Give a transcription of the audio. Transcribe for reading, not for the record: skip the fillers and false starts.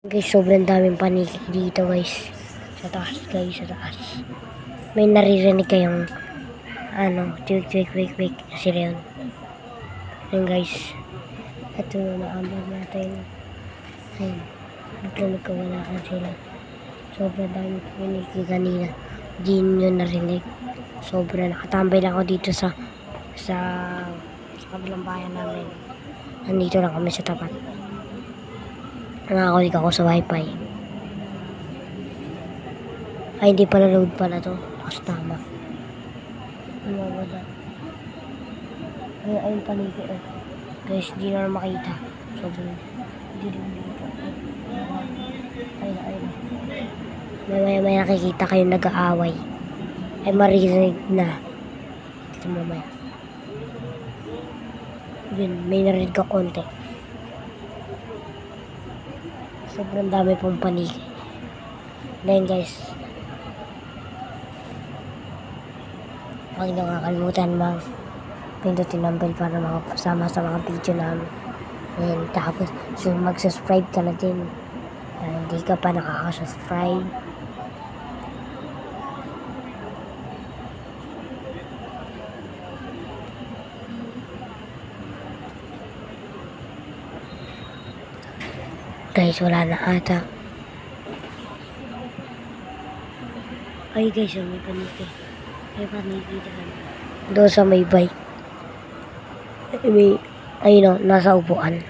Guys, sobrang daming paniki dito guys. Sa taas guys, sa taas. May naririnig kayong twik. Sila yun. Ayun guys. Ito na naambag natin. Ayun. Biglang nagkawalakan sila. Sobrang daming paniki kanina. Di nyo narinig. Sobrang nakatambay lang ako dito sa kabilang bayan namin. Nandito lang kami sa tapat. Nakakulik ako sa wifi. Ay, hindi pala load pala to. Lakas tama. Ayun paniki. Guys, di na makita. Sobrang hindi rin dito. Ayun. May nakikita kayo nag-aaway. Ay, maririnig na. Dito mamaya. Yun, may narinig ka konti. Sobrang dami pong paniki. Then guys, huwag nyo kakalimutan pindutin ang bell para makapasama sa mga video namin. And tapos mag-subscribe ka na din. Hindi ka pa nakaka-subscribe. Guys, wala na ata. Ay guys, may paniki. May paniki dyan. Doon sa may bike. Ayun o, nasa upuan.